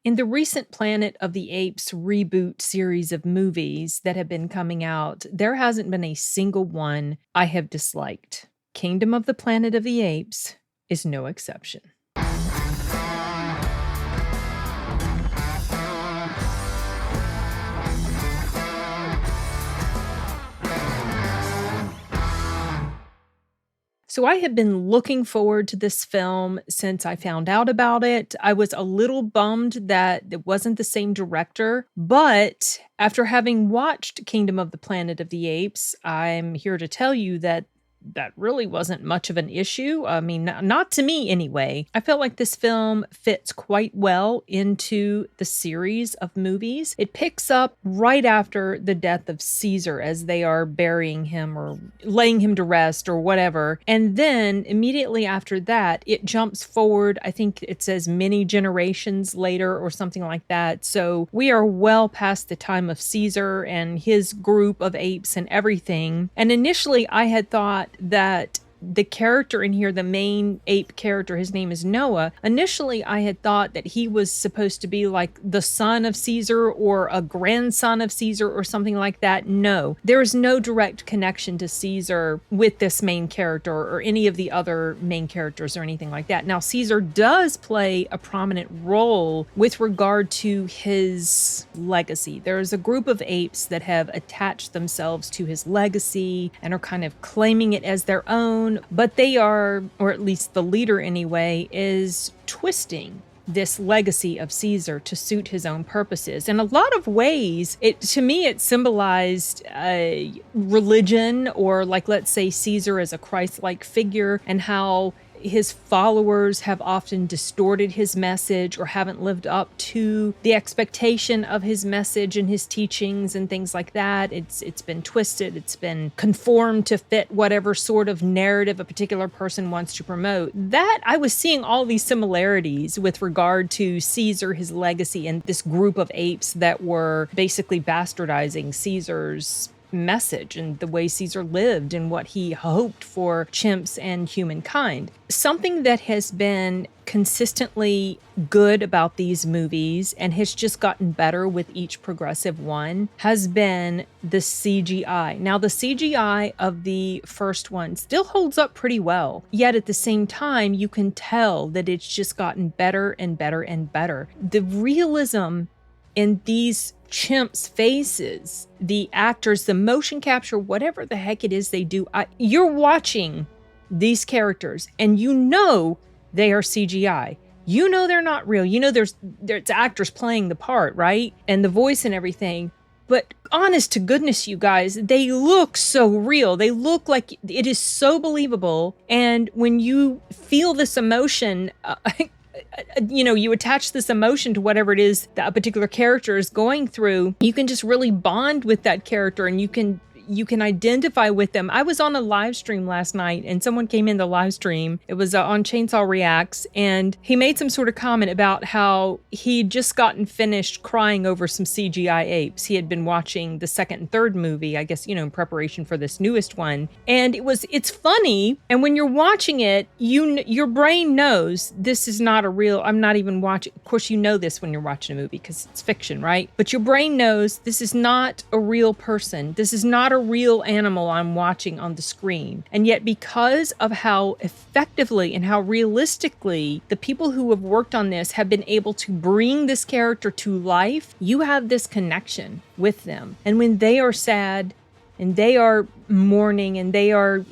In the recent Planet of the Apes reboot series of movies that have been coming out, there hasn't been a single one I have disliked. Kingdom of the Planet of the Apes is no exception. So I have been looking forward to this film since I found out about it. I was a little bummed that it wasn't the same director, but after having watched Kingdom of the Planet of the Apes, I'm here to tell you that really wasn't much of an issue. I mean, not to me anyway. I felt like this film fits quite well into the series of movies. It picks up right after the death of Caesar as they are burying him or laying him to rest or whatever. And then immediately after that, it jumps forward. I think it says many generations later or something like that. So we are well past the time of Caesar and his group of apes and everything. And initially I had thought that the character in here, the main ape character, his name is Noah. Initially, I had thought that he was supposed to be like the son of Caesar or a grandson of Caesar or something like that. No, there is no direct connection to Caesar with this main character or any of the other main characters or anything like that. Now, Caesar does play a prominent role with regard to his legacy. There's a group of apes that have attached themselves to his legacy and are kind of claiming it as their own. But they are, or at least the leader anyway, is twisting this legacy of Caesar to suit his own purposes. In a lot of ways, to me, it symbolized religion, or like, let's say Caesar as a Christ-like figure, and how his followers have often distorted his message or haven't lived up to the expectation of his message and his teachings and things like that. It's been twisted. It's been conformed to fit whatever sort of narrative a particular person wants to promote. That I was seeing all these similarities with regard to Caesar, his legacy, and this group of apes that were basically bastardizing Caesar's message and the way Caesar lived and what he hoped for chimps and humankind. Something that has been consistently good about these movies and has just gotten better with each progressive one has been the CGI. Now, the CGI of the first one still holds up pretty well, yet at the same time, you can tell that it's just gotten better and better and better. The realism in these chimps' faces, the actors, the motion capture, whatever the heck it is they do, you're watching these characters and you know they are CGI. You know they're not real. You know there's actors playing the part, right? And the voice and everything. But honest to goodness, you guys, they look so real. They look like it is so believable. And when you feel this emotion, you attach this emotion to whatever it is that a particular character is going through, you can just really bond with that character and you can identify with them. I was on a live stream last night and someone came in the live stream. It was on Chainsaw Reacts, and he made some sort of comment about how he'd just gotten finished crying over some CGI apes. He had been watching the second and third movie, I guess, in preparation for this newest one. And it's funny. And when you're watching it, your brain knows this is not a real, I'm not even watching. Of course, you know this when you're watching a movie because it's fiction, right? But your brain knows this is not a real person. This is not a real animal I'm watching on the screen. And yet, because of how effectively and how realistically the people who have worked on this have been able to bring this character to life, you have this connection with them. And when they are sad and they are mourning and they are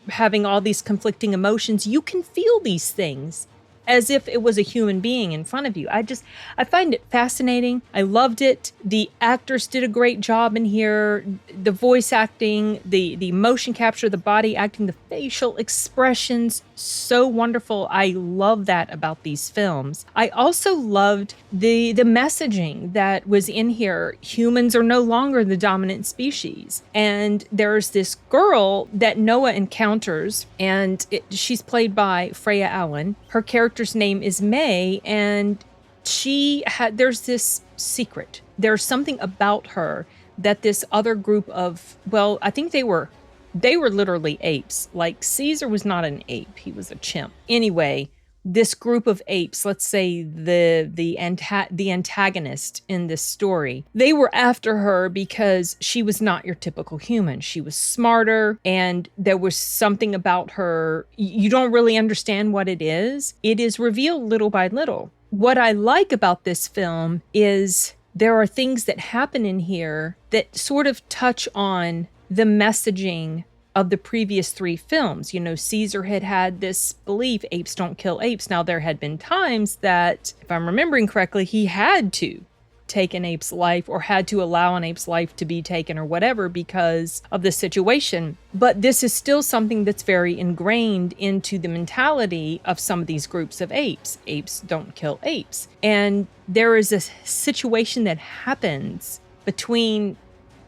having all these conflicting emotions, you can feel these things as if it was a human being in front of you. I find it fascinating. I loved it. The actors did a great job in here. The voice acting, the motion capture, the body acting, the facial expressions, so wonderful. I love that about these films. I also loved the messaging that was in here. Humans are no longer the dominant species. And there's this girl that Noah encounters, and she's played by Freya Allen. Her character's name is May, and there's this secret. There's something about her that this other group of, well, I think they were literally apes. Like, Caesar was not an ape. He was a chimp. Anyway, this group of apes, let's say the antagonist in this story, they were after her because she was not your typical human. She was smarter, and there was something about her. You don't really understand what it is. It is revealed little by little. What I like about this film is there are things that happen in here that sort of touch on the messaging of the previous 3 films. You know, Caesar had this belief, apes don't kill apes. Now, there had been times that, if I'm remembering correctly, he had to take an ape's life or had to allow an ape's life to be taken or whatever because of the situation. But this is still something that's very ingrained into the mentality of some of these groups of apes. Apes don't kill apes. And there is a situation that happens between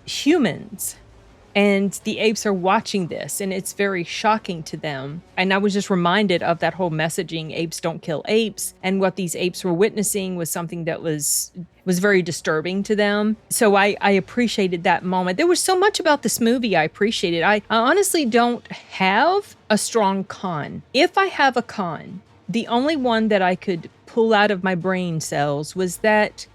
humans, and the apes are watching this, and it's very shocking to them. And I was just reminded of that whole messaging, apes don't kill apes. And what these apes were witnessing was something that was very disturbing to them. So I appreciated that moment. There was so much about this movie I appreciated. I honestly don't have a strong con. If I have a con, the only one that I could pull out of my brain cells was that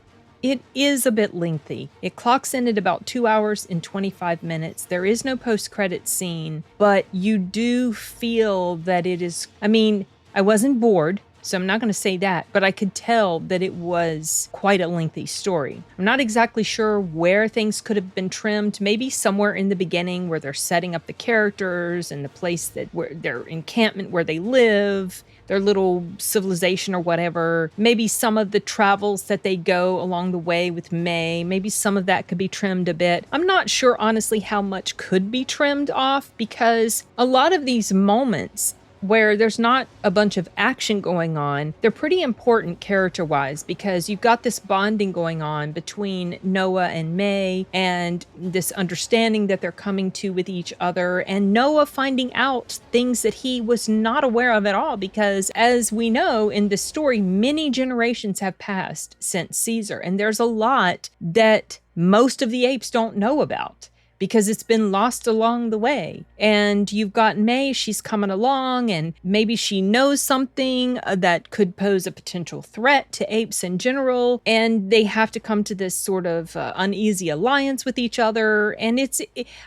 it is a bit lengthy. It clocks in at about 2 hours and 25 minutes. There is no post-credit scene, but you do feel that it is, I mean, I wasn't bored, so I'm not going to say that, but I could tell that it was quite a lengthy story. I'm not exactly sure where things could have been trimmed. Maybe somewhere in the beginning where they're setting up the characters and the place that where their encampment where they live, their little civilization or whatever. Maybe some of the travels that they go along the way with May, maybe some of that could be trimmed a bit. I'm not sure, honestly, how much could be trimmed off, because a lot of these moments where there's not a bunch of action going on, they're pretty important character-wise, because you've got this bonding going on between Noah and May, and this understanding that they're coming to with each other, and Noah finding out things that he was not aware of at all, because as we know in this story, many generations have passed since Caesar, and there's a lot that most of the apes don't know about, because it's been lost along the way. And you've got May, she's coming along, and maybe she knows something that could pose a potential threat to apes in general, and they have to come to this sort of uneasy alliance with each other. And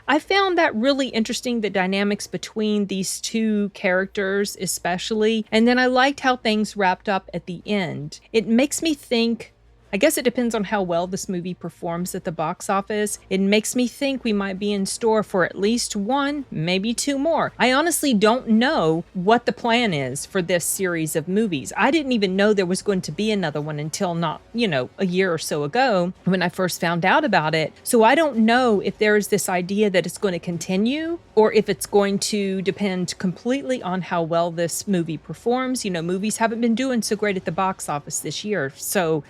I found that really interesting, the dynamics between these two characters especially. And then I liked how things wrapped up at the end. It makes me think, I guess it depends on how well this movie performs at the box office. It makes me think we might be in store for at least 1, maybe 2 more. I honestly don't know what the plan is for this series of movies. I didn't even know there was going to be another one until not, a year or so ago when I first found out about it. So I don't know if there's this idea that it's going to continue, or if it's going to depend completely on how well this movie performs. Movies haven't been doing so great at the box office this year. So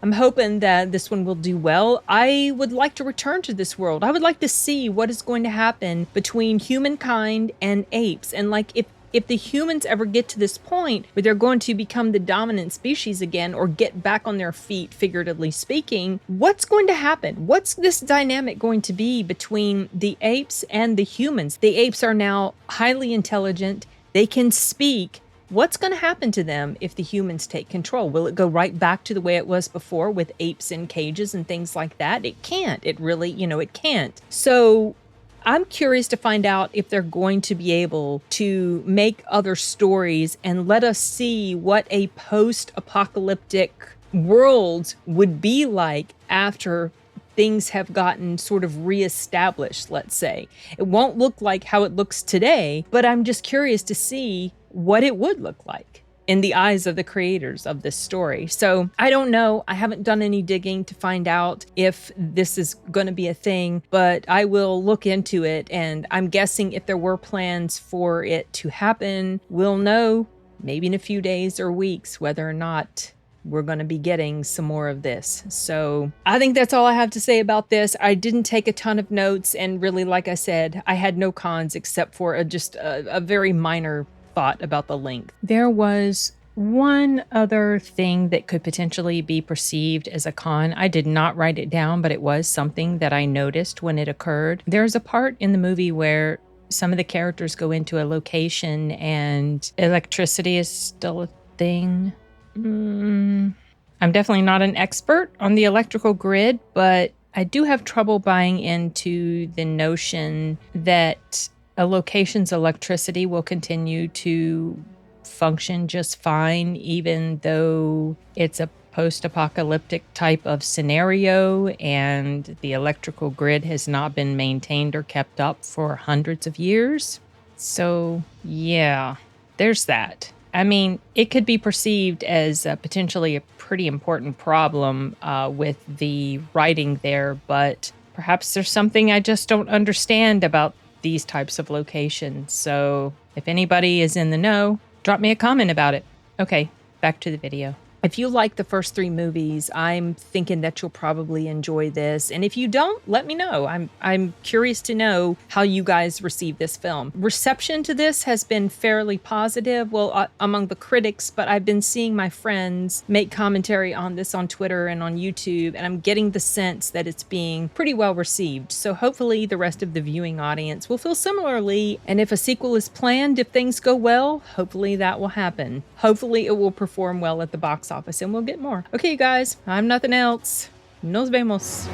I'm hoping that this one will do well. I would like to return to this world. I would like to see what is going to happen between humankind and apes. And if the humans ever get to this point where they're going to become the dominant species again, or get back on their feet, figuratively speaking, what's going to happen? What's this dynamic going to be between the apes and the humans? The apes are now highly intelligent. They can speak. What's going to happen to them if the humans take control? Will it go right back to the way it was before, with apes in cages and things like that? It can't. It really, it can't. So I'm curious to find out if they're going to be able to make other stories and let us see what a post-apocalyptic world would be like after things have gotten sort of reestablished, let's say. It won't look like how it looks today, but I'm just curious to see what it would look like in the eyes of the creators of this story. So I don't know. I haven't done any digging to find out if this is going to be a thing, but I will look into it. And I'm guessing if there were plans for it to happen, we'll know maybe in a few days or weeks whether or not we're going to be getting some more of this. So I think that's all I have to say about this. I didn't take a ton of notes, and really, like I said, I had no cons except for just a very minor thought about the length. There was one other thing that could potentially be perceived as a con. I did not write it down, but it was something that I noticed when it occurred. There's a part in the movie where some of the characters go into a location and electricity is still thing. I'm definitely not an expert on the electrical grid, but I do have trouble buying into the notion that a location's electricity will continue to function just fine, even though it's a post-apocalyptic type of scenario and the electrical grid has not been maintained or kept up for hundreds of years. So, yeah, there's that. I mean, it could be perceived as potentially a pretty important problem with the writing there, but perhaps there's something I just don't understand about these types of locations. So if anybody is in the know, drop me a comment about it. Okay, back to the video. If you like the first 3 movies, I'm thinking that you'll probably enjoy this. And if you don't, let me know. I'm curious to know how you guys receive this film. Reception to this has been fairly positive, well, among the critics, but I've been seeing my friends make commentary on this on Twitter and on YouTube, and I'm getting the sense that it's being pretty well received. So hopefully the rest of the viewing audience will feel similarly. And if a sequel is planned, if things go well, hopefully that will happen. Hopefully it will perform well at the box office and we'll get more. Okay, you guys, I'm nothing else. Nos vemos.